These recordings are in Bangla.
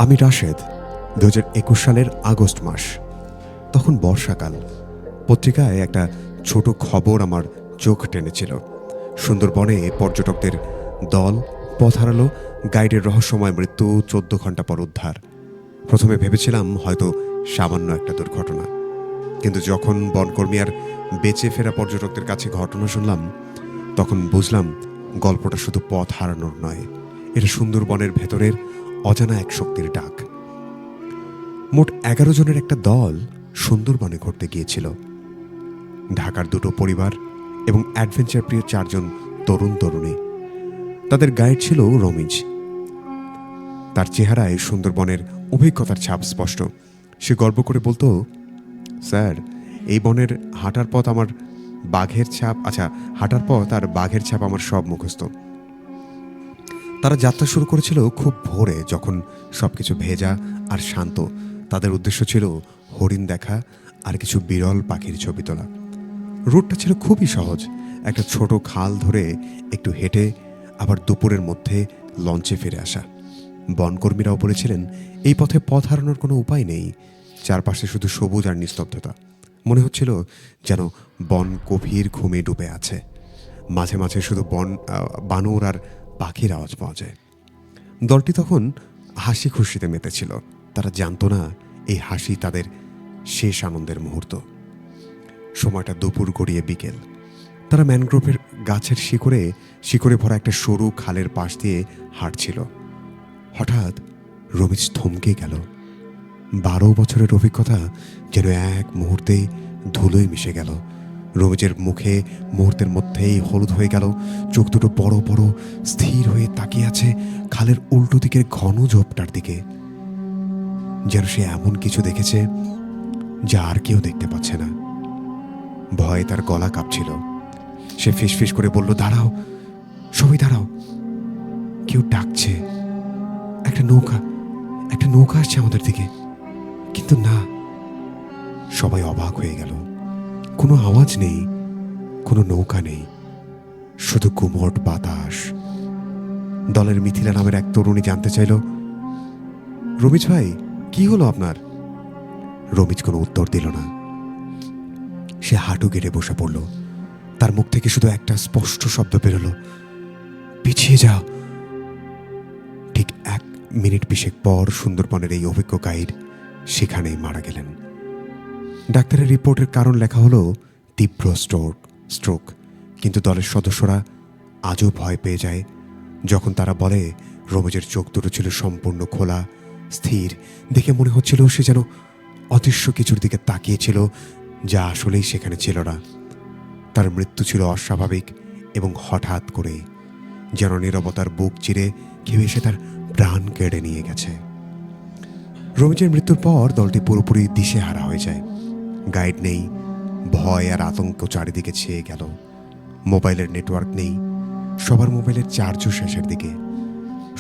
আমি রাশেদ। 2021 সালের আগস্ট মাস। তখন বর্ষাকাল। পত্রিকায় একটা ছোট খবর আমার চোখ টেনেছিল। সুন্দরবনে পর্যটকদের দল পথ হারালো, গাইডের রহস্যময় মৃত্যু, 14 ঘন্টা পর উদ্ধার। প্রথমে ভেবেছিলাম হয়তো সামান্য একটা দুর্ঘটনা, কিন্তু যখন বনকর্মী আর বেঁচে ফেরা পর্যটকদের কাছে ঘটনা শুনলাম, তখন বুঝলাম গল্পটা শুধু পথ হারানোর নয়, এটা সুন্দরবনের ভেতরের অজানা এক শক্তির ডাক। মোট 11 জনের একটা দল সুন্দরবনে ঘুরতে গিয়েছিল। ঢাকার দুটো পরিবার এবং অ্যাডভেঞ্চার প্রিয় 4 জন তরুণ তরুণী। তাদের গাইড ছিল রমিজ। তার চেহারায় সুন্দরবনের অভিজ্ঞতার ছাপ স্পষ্ট। সে গর্ব করে বলতো, স্যার, এই বনের হাঁটার পথ আমার বাঘের ছাপ হাঁটার পথ আর বাঘের ছাপ আমার সব মুখস্থ। তারা যাত্রা শুরু করেছিল খুব ভোরে, যখন সবকিছু ভেজা আর শান্ত। তাদের উদ্দেশ্য ছিল হরিণ দেখা আর কিছু বিরল পাখির ছবি তোলা। রুটটা ছিল খুবই সহজ, একটা ছোট খাল ধরে একটু হেঁটে আবার দুপুরের মধ্যে লঞ্চে ফিরে আসা। বনকর্মীরাও বলেছিলেন এই পথে পথ হারানোর কোনো উপায় নেই। চারপাশে শুধু সবুজ আর নিস্তব্ধতা। মনে হচ্ছিল যেন বন গভীর ঘুমে ডুবে আছে। মাঝে মাঝে শুধু বানর আর পাখির আওয়াজ পাওয়া যায়। দলটি তখন হাসি খুশিতে মেতেছিল। তারা জানতো না এই হাসি তাদের শেষ আনন্দের মুহূর্ত। সময়টা দুপুর গড়িয়ে বিকেল। তারা ম্যানগ্রোভের গাছের শিকড়ে ভরা একটা সরু খালের পাশ দিয়ে হাঁটছিল। হঠাৎ রমিজ থমকে গেল। 12 বছরের অভিজ্ঞতা যেন এক মুহূর্তেই ধুলোয় মিশে গেল। রমিজের মুখে মুহূর্তের মধ্যেই হলুদ হয়ে গেল। চোখ দুটো বড় বড়, স্থির হয়ে তাকিয়ে আছে খালের উল্টো দিকের ঘন ঝোপটার দিকে। যেন সে এমন কিছু দেখেছে যা আর কেউ দেখতে পাচ্ছে না। ভয়ে তার গলা কাঁপছিল। সে ফিসফিস করে বলল, দাঁড়াও, সবাই দাঁড়াও, কেউ ডাকছে। একটা নৌকা আসছে আমাদের দিকে। কিন্তু না। সবাই অবাক হয়ে গেল। কোনো আওয়াজ নেই, কোনো নৌকা নেই, শুধু গুমোট বাতাস। দলের মিথিলা নামের এক তরুণী জানতে চাইল, রমিজ ভাই, কি হলো আপনার? রমিজ কোনো উত্তর দিল না। সে হাঁটু গেড়ে বসে পড়ল। তার মুখ থেকে শুধু একটা স্পষ্ট শব্দ বেরোলো, পিছিয়ে যাও। ঠিক 1 মিনিট 20 পর সুন্দরবনের এই অভিজ্ঞ গাইড সেখানেই মারা গেলেন। ডাক্তারের রিপোর্টের কারণ লেখা হলো তীব্র স্ট্রোক। কিন্তু দলের সদস্যরা আজও ভয় পেয়ে যায় যখন তারা বলে রমিজের চোখ দুটো ছিল সম্পূর্ণ খোলা, স্থির। দেখে মনে হচ্ছিল সে যেন অদৃশ্য কিছুর দিকে তাকিয়েছিল, যা আসলেই সেখানে ছিল না। তার মৃত্যু ছিল অস্বাভাবিক এবং হঠাৎ করে, যেন নীরবতার বুক চিরে কেউ এসে তার প্রাণ কেড়ে নিয়ে গেছে। রমিজের মৃত্যুর পর দলটি পুরোপুরি দিশেহারা হয়ে যায়। গাইড নেই, ভয় আর আতঙ্ক চারিদিকে ছেয়ে গেল। মোবাইলের নেটওয়ার্ক নেই, সবার মোবাইলের চার্জও শেষের দিকে।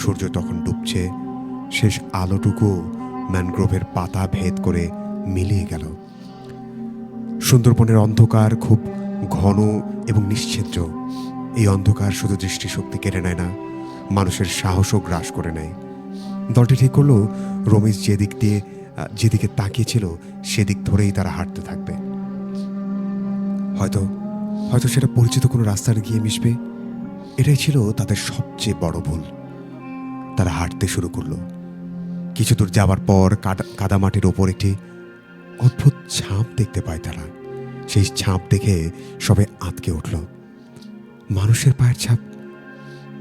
সূর্য তখন ডুবছে, শেষ আলোটুকু ম্যানগ্রোভের পাতা ভেদ করে মিলিয়ে গেল। সুন্দরবনের অন্ধকার খুব ঘন এবং নিশ্ছিদ্র। এই অন্ধকার শুধু দৃষ্টিশক্তি কেড়ে নেয় না, মানুষের সাহসও গ্রাস করে নেয়। দলটি ঠিক করলো রমিজ যেদিকে তাকিয়েছিল সেদিক ধরেই তারা হাঁটতে থাকবে। হয়তো সেটা পরিচিত কোনো রাস্তায় গিয়ে মিশবে। এটাই ছিল তাদের সবচেয়ে বড় ভুল। তারা হাঁটতে শুরু করলো। কিছু দূর যাবার পর কাদামাটির ওপর একটি অদ্ভুত ছাপ দেখতে পায় তারা। সেই ছাপ দেখে সবাই আঁতকে উঠল। মানুষের পায়ের ছাপ,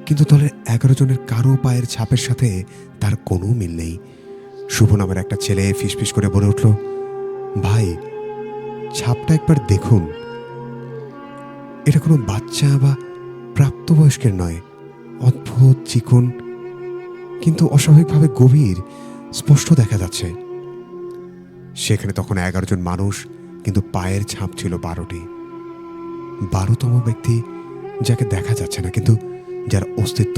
কিন্তু দলের 11 জনের কারো পায়ের ছাপের সাথে তার কোনো মিল নেই। শুভ নামের একটা ছেলে ফিসফিস করে বলে উঠল, ভাই, ছাপটা একবার দেখুন। এটা কোনো বাচ্চা বা প্রাপ্তবয়স্কের নয়। অদ্ভুত, চিকন, কিন্তু অস্বাভাবিকভাবে গভীর, স্পষ্ট দেখা যাচ্ছে। সেখানে তখন 11 জন মানুষ, কিন্তু পায়ের ছাপ ছিল 12টি। 12তম ব্যক্তি, যাকে দেখা যাচ্ছে না, কিন্তু যার অস্তিত্ব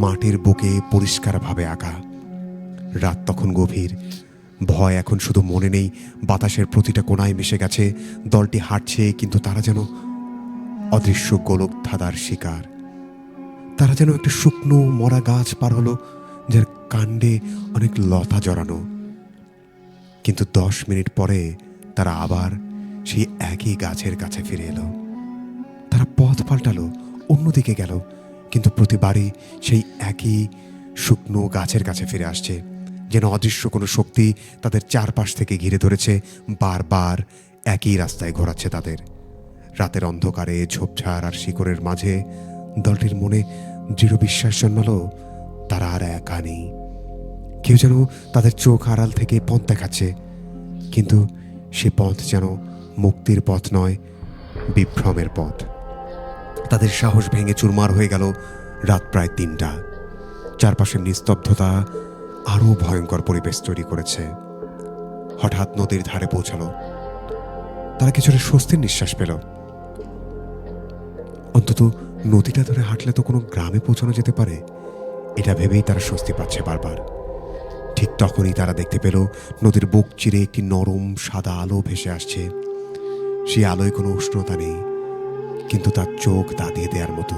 মাটির বুকে পরিষ্কারভাবে আঁকা। রাত তখন গভীর। ভয় এখন শুধু মনে নেই, বাতাসের প্রতিটা কোণায় মিশে গেছে। দলটি হাঁটছে, কিন্তু তারা যেন অদৃশ্য গোলক ধাঁধার শিকার। তারা যেন একটা শুকনো মরা গাছ পার হলো, যার কাণ্ডে অনেক লতা জড়ানো। কিন্তু 10 মিনিট পরে তারা আবার সেই একই গাছের কাছে ফিরে এলো। তারা পথ পাল্টালো, অন্যদিকে গেল, কিন্তু প্রতিবারই সেই একই শুকনো গাছের কাছে ফিরে আসছে, যেন অদৃশ্য কোনো শক্তি তাদের চারপাশ থেকে ঘিরে ধরেছে, বারবার একই রাস্তায় ঘোরাচ্ছে তাদের। রাতের অন্ধকারে ঝোপঝাড় আর শিকড়ের মাঝে দলটির মনে দৃঢ় বিশ্বাস জন্মালো তারা আর একা নেই। কেউ যেন তাদের চোখ আড়াল থেকে পথ দেখাচ্ছে, কিন্তু সে পথ যেন মুক্তির পথ নয়, বিভ্রমের পথ। তাদের সাহস ভেঙে চুরমার হয়ে গেল। রাত প্রায় 3টা। চারপাশের নিস্তব্ধতা আরও ভয়ঙ্কর পরিবেশ তৈরি করেছে। হঠাৎ নদীর ধারে পৌঁছালো। তারা কিছুটা স্বস্তির নিঃশ্বাস পেল। অন্তত নদীটা ধরে হাঁটলে তো কোনো গ্রামে পৌঁছানো যেতে পারে, এটা ভেবেই তারা স্বস্তি পাচ্ছে বারবার। ঠিক তখনই তারা দেখতে পেল নদীর বুক চিরে একটি নরম সাদা আলো ভেসে আসছে। সেই আলোয় কোনো উষ্ণতা নেই, কিন্তু তার চোখ দাঁতিয়ে দেওয়ার মতো।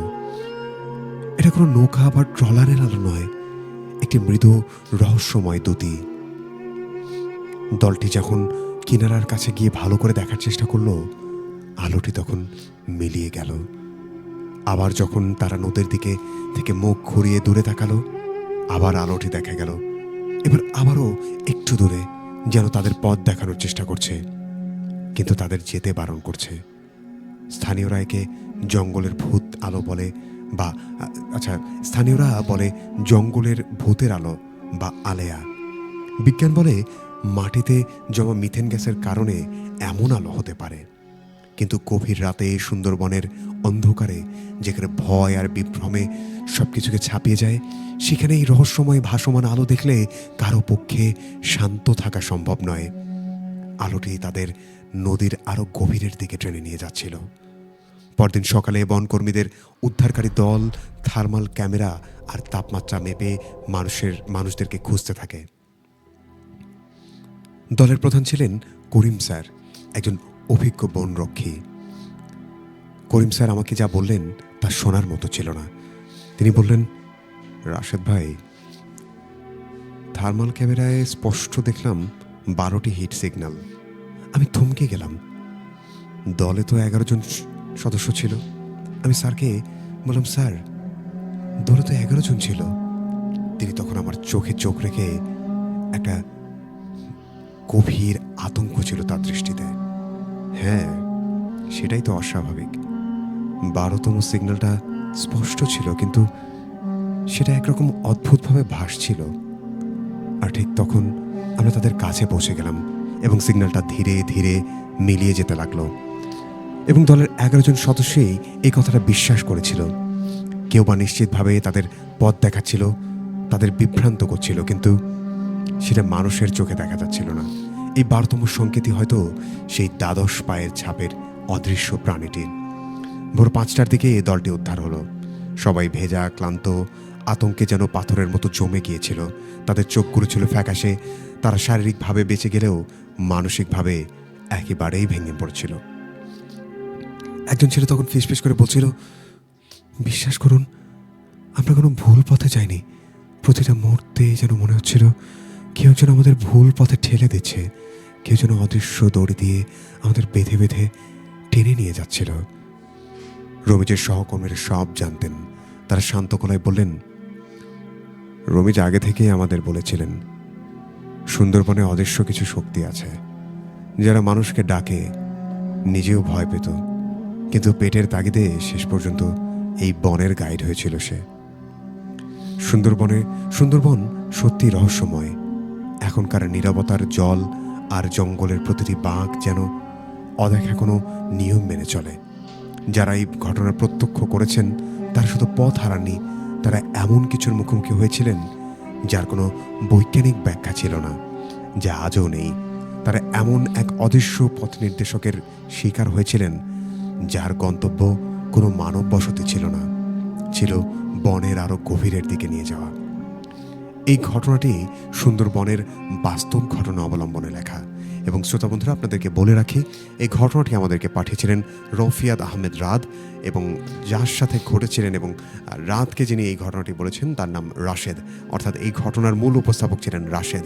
এটা কোনো নৌকা বা ট্রলারের আলো নয়, একটি মৃদু রহস্যময় দ্যুতি। দলটি যখন কিনারার কাছে গিয়ে ভালো করে দেখার চেষ্টা করলো, আলোটি তখন মিলিয়ে গেল। আবার যখন তারা নদীর দিকে থেকে মুখ ঘুরিয়ে দূরে তাকালো, আবার আলোটি দেখা গেল। এবার আবারও একটু দূরে, যেন তাদের পথ দেখানোর চেষ্টা করছে, কিন্তু তাদের যেতে বারণ করছে। স্থানীয়রা একে জঙ্গলের ভূত আলো বলে, বা স্থানীয়রা বলে জঙ্গলের ভূতের আলো বা আলেয়া। বিজ্ঞান বলে মাটিতে জমা মিথেন গ্যাসের কারণে এমন আলো হতে পারে। কিন্তু গভীর রাতে সুন্দরবনের অন্ধকারে, যেখানে ভয় আর বিভ্রমে সবকিছুকে ছাপিয়ে যায়, সেখানে এই রহস্যময় ভাসমান আলো দেখলে কারো পক্ষে শান্ত থাকা সম্ভব নয়। আলোটি তাদের নদীর আরো গভীরের দিকে টেনে নিয়ে যাচ্ছিল। পরদিন সকালে বনকর্মীদের উদ্ধারকারী দল থার্মাল ক্যামেরা আর তাপমাত্রা মেপে মানুষদেরকে খুঁজতে থাকে। দলের প্রধান ছিলেন করিম স্যার, একজন অভিজ্ঞ বনরক্ষী। করিম স্যার আমাকে যা বললেন তা শোনার মতো ছিল না। তিনি বললেন, রাশেদ ভাই, থার্মাল ক্যামেরায় স্পষ্ট দেখলাম 12টি হিট সিগন্যাল। আমি থমকে গেলাম। দলে তো 11 জন সদস্য ছিল। আমি স্যারকে বললাম, স্যার, দলে তো 11 জন ছিল। তিনি তখন আমার চোখে চোখ রেখে, একটা গভীর আতঙ্ক ছিল তার দৃষ্টিতে। হ্যাঁ, সেটাই তো অস্বাভাবিক। 12তম সিগন্যালটা স্পষ্ট ছিল, কিন্তু সেটা একরকম অদ্ভুতভাবে ভাসছিল। আর ঠিক তখন আমরা তাদের কাছে পৌঁছে গেলাম এবং সিগন্যালটা ধীরে ধীরে মিলিয়ে যেতে লাগলো। এবং দলের 11 জন সদস্যই এই কথাটা বিশ্বাস করেছিল। কেউ বা নিশ্চিতভাবে তাদের পথ দেখাচ্ছিল, তাদের বিভ্রান্ত করছিল, কিন্তু সেটা মানুষের চোখে দেখা যাচ্ছিল না। এই 12তম সংকেতই হয়তো সেই দ্বাদশ পায়ের ছাপের অদৃশ্য প্রাণীটির। ভোর 5টার দিকে এই দলটি উদ্ধার হলো। সবাই ভেজা, ক্লান্ত, আতঙ্কে যেন পাথরের মতো জমে গিয়েছিল। তাদের চোখগুলো ছিল ফ্যাকাশে। তারা শারীরিকভাবে বেঁচে গেলেও মানসিকভাবে একেবারেই ভেঙে পড়ছিল। একজন ছেলে তখন ফিসফিস করে বলছিল, বিশ্বাস করুন, আমরা কোনো ভুল পথে যাইনি। প্রতিটা মুহূর্তে যেন মনে হচ্ছিল কেউ যেন আমাদের ভুল পথে ঠেলে দিচ্ছে, কেউ যেন অদৃশ্য দড়ি দিয়ে আমাদের বেঁধে বেঁধে টেনে নিয়ে যাচ্ছিল। রমিজের সহকর্মীরা সব জানতেন। তারা শান্ত গলায় বললেন, রমিজ আগে থেকেই আমাদের বলেছিলেন, সুন্দরবনে অদৃশ্য কিছু শক্তি আছে, যারা মানুষকে ডাকে। নিজেও ভয় পেত, কিন্তু পেটের তাগিদে শেষ পর্যন্ত এই বনের গাইড হয়েছিল সে। সুন্দরবন সত্যি রহস্যময়। এখনকার নীরবতার জল আর জঙ্গলের প্রতিটি বাঁক যেন অদেখা কোনো নিয়ম মেনে চলে। যারা এই ঘটনা প্রত্যক্ষ করেছেন তারা শুধু পথ হারাননি, তারা এমন কিছুর মুখোমুখি হয়েছিলেন যার কোনো বৈজ্ঞানিক ব্যাখ্যা ছিল না, যা আজও নেই। তারা এমন এক অদৃশ্য পথ নির্দেশকের শিকার হয়েছিলেন যার গন্তব্য কোনো মানব বসতি ছিল না, ছিল বনের আরো গভীরের দিকে নিয়ে যাওয়া। এই ঘটনাটি সুন্দরবনের বাস্তব ঘটনা অবলম্বনে লেখা। এবং শ্রোতা বন্ধুরা, আপনাদেরকে বলে রাখি, এই ঘটনাটি আমাদেরকে পাঠিয়েছিলেন রফিয়াদ আহমেদ রাদ, এবং যার সাথে ঘটেছিলেন এবং রাতকে যিনি এই ঘটনাটি বলেছেন তার নাম রাশেদ, অর্থাৎ এই ঘটনার মূল উপস্থাপক ছিলেন রাশেদ।